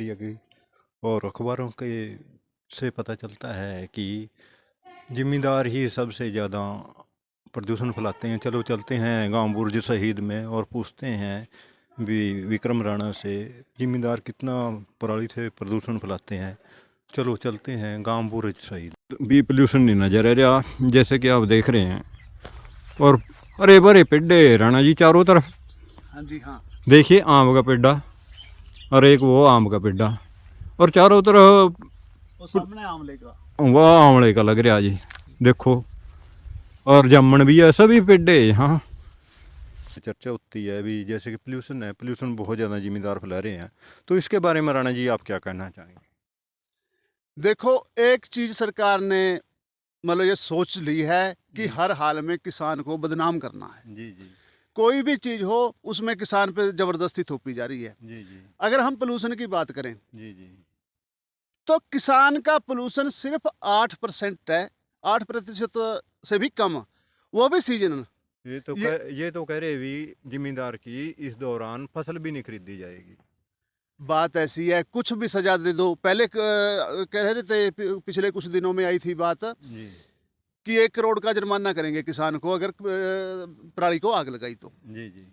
Media की और अखबारों के से पता चलता है कि जिम्मेदार ही सबसे ज़्यादा प्रदूषण फैलाते हैं। चलो चलते हैं गांव बुर्ज शहीद में और पूछते हैं विक्रम राणा से, जिम्मेदार कितना पराली से प्रदूषण फैलाते हैं। चलो चलते हैं गांव बुर्ज शहीद। भी पोल्यूशन नहीं नजर आ रहा जैसे कि आप देख रहे हैं, और अरे बड़े पेड़े राणा जी चारों तरफ। हाँ जी हाँ, देखिए आम का पेड़ा और एक वो आम का पेड़ा, और चारों तरफ वो सामने आमले का। वह आंवले का लग रहा जी, देखो। और जामुन भी है, सभी पेड़े यहाँ। चर्चा होती है भी जैसे कि पोल्यूशन है, पोल्यूशन बहुत ज़्यादा जिम्मेदार फैला रहे हैं, तो इसके बारे में राणा जी आप क्या कहना चाहेंगे? देखो, एक चीज सरकार ने मतलब ये सोच ली है कि जी हर हाल में किसान को बदनाम करना है। जी जी कोई भी चीज हो उसमें किसान पे जबरदस्ती थोपी जा रही है। जी जी अगर हम पोल्यूशन की बात करें जी जी तो किसान का पोल्यूशन सिर्फ 8% है, 8% से भी कम, वो भी सीजन। ये ये तो कह रहे भी जिम्मेदार की इस दौरान फसल भी नहीं खरीदी जाएगी। बात ऐसी है, कुछ भी सजा दे दो। पहले कह रहे थे, पिछले कुछ दिनों में आई थी बात जी कि 1 करोड़ का जुर्माना करेंगे किसान को अगर पराली को आग लगाई तो। जी जी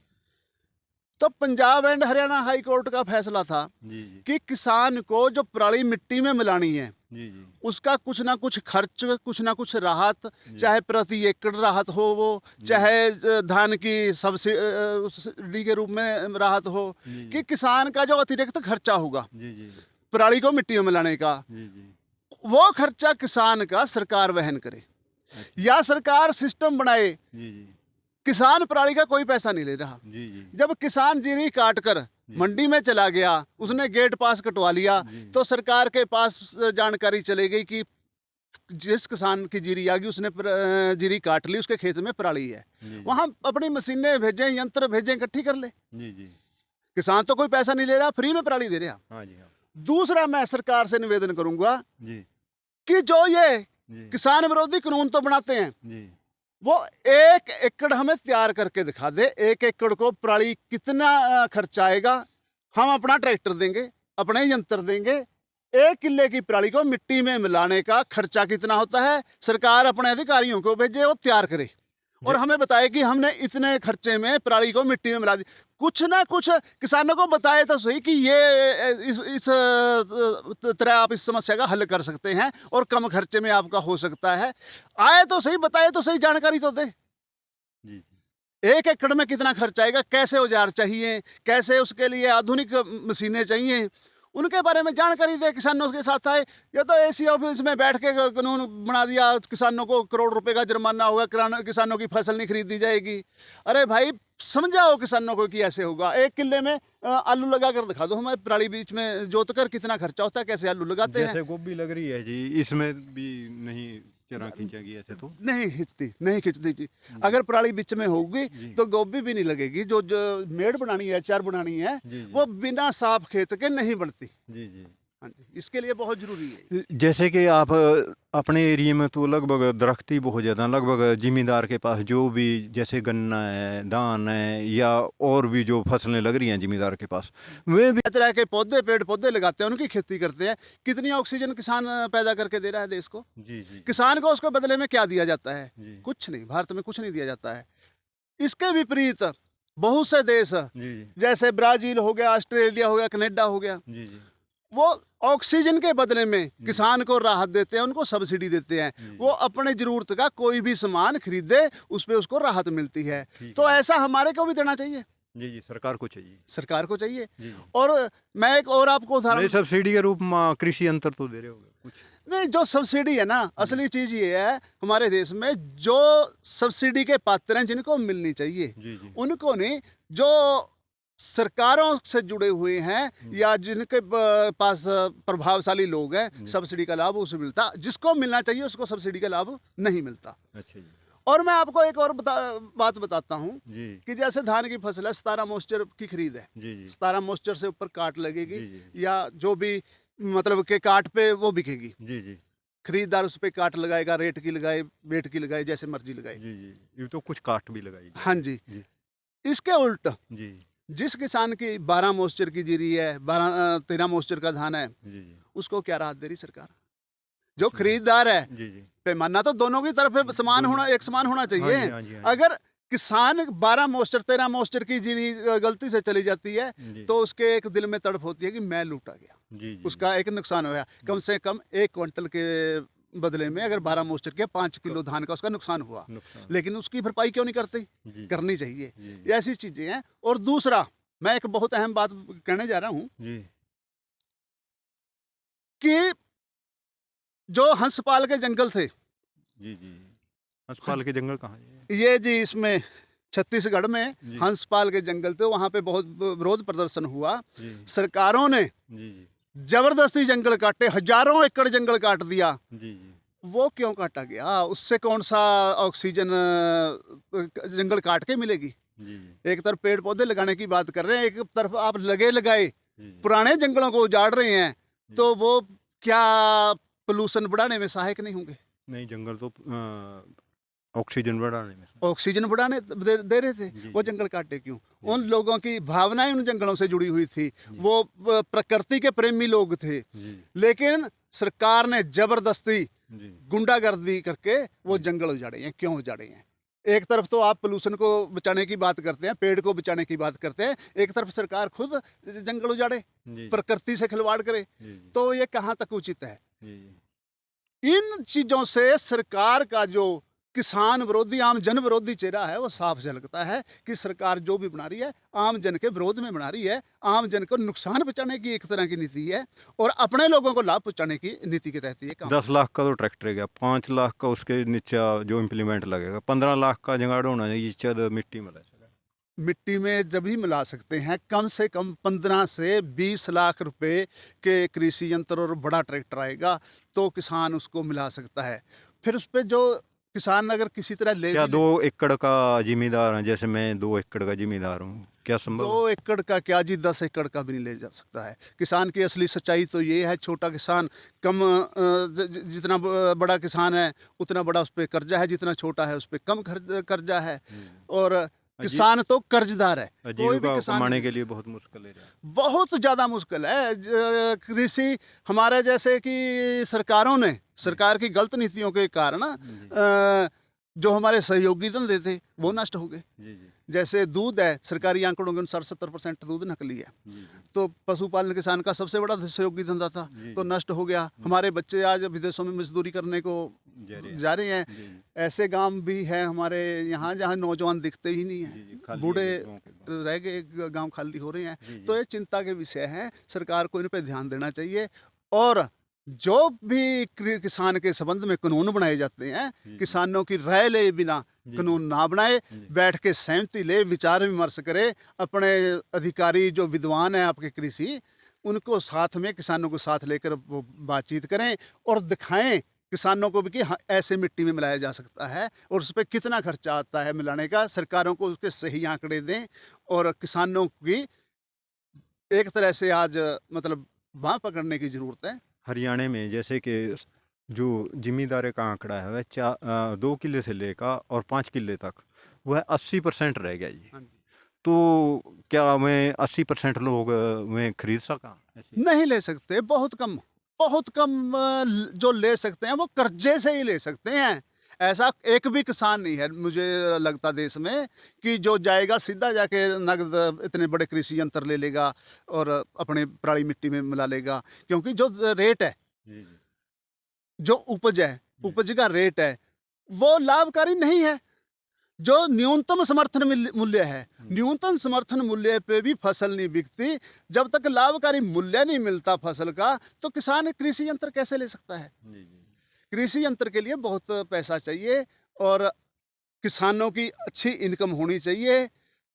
तो Punjab and Haryana high court का फैसला था जी जी कि किसान को जो पराली मिट्टी में मिलानी है जी जी उसका कुछ ना कुछ खर्च, कुछ ना कुछ राहत, जी चाहे प्रति एकड़ राहत हो वो, चाहे धान की सब्सिडी के रूप में राहत हो, जी कि किसान का जो अतिरिक्त खर्चा होगा जी जी पराली को मिट्टी में मिलाने का, जी जी वो खर्चा किसान का सरकार वहन करे। अच्छा या सरकार सिस्टम बनाए, जी जी किसान पराली का कोई पैसा नहीं ले रहा। जी जी जब किसान जीरी काट कर मंडी में चला गया, उसने गेट पास कटवा लिया, जी तो सरकार के पास जानकारी चली गई कि जिस किसान की जीरी आ गई उसने जीरी काट ली, उसके खेत में पराली है। जी वहां अपनी मशीनें भेजें, यंत्र भेजें, इकट्ठी कर ले। जी जी किसान तो कोई पैसा नहीं ले रहा, फ्री में पराली दे रहा। हाँ जी हाँ दूसरा, मैं सरकार से निवेदन करूंगा जी कि जो ये जी किसान विरोधी कानून तो बनाते हैं, जी वो 1 एकड़ हमें तैयार करके दिखा दे। 1 एकड़ को पराली कितना खर्च आएगा, हम अपना ट्रैक्टर देंगे, अपने यंत्र देंगे। 1 किले की पराली को मिट्टी में मिलाने का खर्चा कितना होता है, सरकार अपने अधिकारियों को भेजे, वो तैयार करे और हमें बताए कि हमने इतने खर्चे में पराली को मिट्टी में मिला दी। कुछ ना कुछ किसानों को बताए तो सही कि ये इस तरह आप इस समस्या का हल कर सकते हैं और कम खर्चे में आपका हो सकता है। आए तो सही, बताए तो सही, जानकारी तो दे। जी 1 एकड़ में कितना खर्च आएगा, कैसे औजार चाहिए, कैसे उसके लिए आधुनिक मशीनें चाहिए, उनके बारे में जानकारी दे, किसानों के साथ आए। ये तो एसी ऑफिस में बैठ के कानून बना दिया, किसानों को करोड़ रुपए का जुर्माना होगा, किसानों की फसल नहीं खरीदी जाएगी। अरे भाई, समझाओ किसानों को कि ऐसे होगा। 1 किले में आलू लगा कर दिखा दो हमें, पराली बीच में जोत कर कितना खर्चा होता है, कैसे आलू लगाते हैं। जैसे गोभी लग रही है जी, इसमें भी नहीं चरा खींचेगी ऐसे तो? नहीं खिंचती, नहीं खिंचती जी। अगर पराली बीच में होगी जी तो गोभी भी नहीं लगेगी। जो मेड़ बनानी है, अचार बनानी है, जी जी वो बिना साफ खेत के नहीं बनती। जी जी हाँ जी, इसके लिए बहुत जरूरी है। जैसे कि आप अपने एरिया में तो लगभग दरख्त ही बहुत ज़्यादा, लगभग जिमींदार के पास जो भी जैसे गन्ना है, धान है, या और भी जो फसलें लग रही हैं जिमींदार के पास, वे भी तरह के पौधे, पेड़ पौधे लगाते हैं, उनकी खेती करते हैं। कितनी ऑक्सीजन किसान पैदा करके दे रहा है देश को। जी जी किसान को उसको बदले में क्या दिया जाता है? जी कुछ नहीं, भारत में कुछ नहीं दिया जाता है। इसके विपरीत बहुत से देश, जी जैसे ब्राजील हो गया, ऑस्ट्रेलिया हो गया, कनाडा हो गया, जी जी वो ऑक्सीजन के बदले में जी किसान को राहत देते हैं, उनको सब्सिडी देते हैं। जी वो अपने जरूरत का कोई भी सामान खरीदे, उस पर उसको राहत मिलती है। ठीक तो है ऐसा हमारे को भी देना चाहिए, जी जी सरकार को चाहिए सरकार को चाहिए। जी जी। और मैं एक और आपको नहीं, उदाहरण, सब्सिडी के रूप में कृषि यंत्र तो दे रहे होगे कुछ? नहीं, जो सब्सिडी है ना, असली चीज ये है हमारे देश में, जो सब्सिडी के पात्र हैं जिनको मिलनी चाहिए जी जी उनको नहीं, जो सरकारों से जुड़े हुए हैं या जिनके पास प्रभावशाली लोग हैं, सब्सिडी का लाभ उसे मिलता। जिसको मिलना चाहिए उसको सब्सिडी का लाभ नहीं मिलता। अच्छा जी और मैं आपको एक और बात बताता हूँ जी कि जैसे धान की फसल है, 17 मॉइस्चर की खरीद है। जी जी 17 मॉइस्चर से ऊपर काट लगेगी, जी जी या जो भी मतलब के काट पे वो बिकेगी। जी जी खरीदार उस पे काट लगाएगा, रेट की लगाए, वेट की लगाए, जैसे मर्जी लगाए। जी जी ये तो कुछ काट भी लगाई हाँ जाएगी। जी। जी इसके उल्ट जी जिस किसान की 12 मॉइस्चर की जीरी है, 13 मॉइस्चर का धान है, जी जी उसको क्या राहत दे रही सरकार? जो जी खरीदार है, जी जी पैमाना तो दोनों की तरफ है, समान दोनों- होना, एक समान होना हाँ चाहिए। जी हाँ जी हाँ जी अगर किसान 12 मॉइस्चर 13 मॉइस्चर की जीरी गलती से चली जाती है, जी तो उसके एक दिल में तड़प होती है कि मैं लूटा गया, जी जी उसका एक नुकसान होया। कम से कम 1 क्विंटल के बदले में अगर 12 मॉइस्चर के 5 किलो धान का उसका नुकसान हुआ, नुकसान लेकिन उसकी भरपाई क्यों नहीं करते? जी करनी चाहिए। जी ये ऐसी चीजें हैं। और दूसरा, मैं एक बहुत अहम बात कहने जा रहा हूं जी कि जो हंसपाल के जंगल थे, जी जी हंसपाल के जंगल कहाँ है? ये जी इसमें छत्तीसगढ़ में जी हंसपाल के जंगल थे, वहां पे बहुत विरोध प्रदर्शन हुआ। जी सरकारों ने जी जी जबरदस्ती जंगल काटे, हजारों एकड़ जंगल काट दिया। जी जी वो क्यों काटा गया? उससे कौन सा ऑक्सीजन जंगल काट के मिलेगी? जी जी एक तरफ पेड़ पौधे लगाने की बात कर रहे हैं, एक तरफ आप लगे लगाए जी पुराने जंगलों को उजाड़ रहे हैं, तो वो क्या पोल्यूशन बढ़ाने में सहायक नहीं होंगे? नहीं जंगल तो ऑक्सीजन बढ़ाने में ऑक्सीजन बढ़ाने दे रहे थे, जी वो जी जंगल काटे क्यों? उन लोगों की भावनाएं उन जंगलों से जुड़ी हुई थी, वो प्रकृति के प्रेमी लोग थे, जी लेकिन सरकार ने जबरदस्ती जी गुंडागर्दी करके वो जंगल उजाड़े हैं। क्यों उजाड़े हैं? एक तरफ तो आप पोल्यूशन को बचाने की बात करते हैं, पेड़ को बचाने की बात करते हैं, एक तरफ सरकार खुद जंगल उजाड़े, जी प्रकृति से खिलवाड़ करे, जी तो ये कहाँ तक उचित है? जी जी इन चीजों से सरकार का जो किसान विरोधी, आम जन विरोधी चेहरा है, वो साफ झलकता है कि सरकार जो भी बना रही है, आम जन के विरोध में बना रही है। आम जन को नुकसान पहुंचाने की एक तरह की नीति है, और अपने लोगों को लाभ पहुंचाने की नीति के तहत ये काम। 10 लाख का तो ट्रैक्टर है गया, 5 लाख का उसके नीचे जो इम्प्लीमेंट लगेगा, 15 लाख का जुगाड़ होना चाहिए, चद मिट्टी में लग मिट्टी में जब ही मिला सकते हैं, कम से कम 15 से 20 लाख रुपए के कृषि यंत्र और बड़ा ट्रैक्टर आएगा, तो किसान उसको मिला सकता है। फिर उस पर जो किसान अगर किसी तरह ले क्या भी 2 एकड़ का जिम्मेदार है, जैसे मैं 2 एकड़ का जिम्मेदार हूँ, क्या संभव 2 एकड़ का क्या जी, 10 एकड़ का भी नहीं ले जा सकता है। किसान की असली सच्चाई तो ये है, छोटा किसान कम जितना बड़ा किसान है उतना बड़ा उस पर कर्जा है, जितना छोटा है उस पर कम कर्जा है, और किसान तो कर्जदार है। कोई भी आजीविका किसान कमाने नहीं। के लिए बहुत मुश्किल है। बहुत ज़्यादा मुश्किल है। कृषि हमारे जैसे कि सरकारों ने, सरकार की गलत नीतियों के कारण जो हमारे सहयोगी धंधे थे वो नष्ट हो गए। जी जी जैसे दूध है, सरकारी आंकड़ों के अनुसार 70% दूध नकली है, जी तो पशुपालन किसान का सबसे बड़ा सहयोगी धंधा था, जी, तो नष्ट हो गया। हमारे बच्चे आज विदेशों में मजदूरी करने को जा रहे हैं। जी ऐसे गांव भी हैं हमारे यहाँ जहाँ नौजवान दिखते ही नहीं जी हैं, जी, खाली बूढ़े है गाँव के। रह गए, गांव खाली हो रहे हैं। जी, जी। तो ये चिंता के विषय हैं, सरकार को इन पे ध्यान देना चाहिए। और जो भी किसान के संबंध में कानून बनाए जाते हैं, जी। किसानों की राय ले बिना जी। कानून ना बनाए, जी। बैठ के सहमति ले, विचार विमर्श करे, अपने अधिकारी जो विद्वान हैं आपके कृषि, उनको साथ में, किसानों को साथ लेकर वो बातचीत करें और दिखाएं किसानों को भी कि हाँ, ऐसे मिट्टी में मिलाया जा सकता है और उस पर कितना खर्चा आता है मिलाने का। सरकारों को उसके सही आंकड़े दें और किसानों की एक तरह से आज मतलब बाँह पकड़ने की ज़रूरत है। हरियाणा में जैसे कि जो जिम्मेदारी का आंकड़ा है वह 2 किले से लेकर और 5 किले तक वह 80% रह गया जी। हाँ जी। तो क्या मैं 80% लोग मैं खरीद सका ऐसी? नहीं ले सकते, बहुत कम, बहुत कम जो ले सकते हैं वो कर्जे से ही ले सकते हैं। ऐसा एक भी किसान नहीं है मुझे लगता देश में कि जो जाएगा सीधा जाके नगद इतने बड़े कृषि यंत्र ले लेगा और अपने पराली मिट्टी में मिला लेगा। क्योंकि जो रेट है, जी जी जो उपज है, उपज का रेट है, वो लाभकारी नहीं है। जो न्यूनतम समर्थन मूल्य है, न्यूनतम समर्थन मूल्य पे भी फसल नहीं बिकती। जब तक लाभकारी मूल्य नहीं मिलता फसल का, तो किसान कृषि यंत्र कैसे ले सकता है? जी जी कृषि यंत्र के लिए बहुत पैसा चाहिए और किसानों की अच्छी इनकम होनी चाहिए।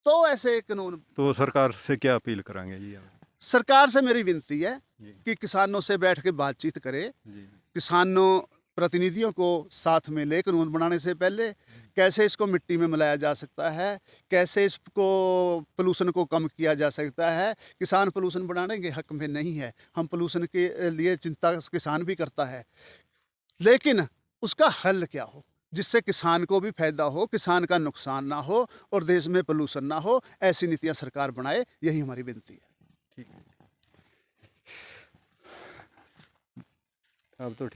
तो ऐसे कानून, तो सरकार से क्या अपील करांगे जी आप? सरकार से मेरी विनती है जी कि किसानों से बैठ के बातचीत करे, जी किसानों प्रतिनिधियों को साथ में ले कानून बनाने से पहले कैसे इसको मिट्टी में मिलाया जा सकता है, कैसे इसको पोल्यूशन को कम किया जा सकता है। किसान पोल्यूशन बढ़ाने के हक में नहीं है, हम पोल्यूशन के लिए चिंता किसान भी करता है, लेकिन उसका हल क्या हो। जिससे किसान को भी फायदा हो, किसान का नुकसान ना हो और देश में पोल्यूशन ना हो, ऐसी नीतियां सरकार बनाए, यही हमारी विनती है। ठीक है। अब तो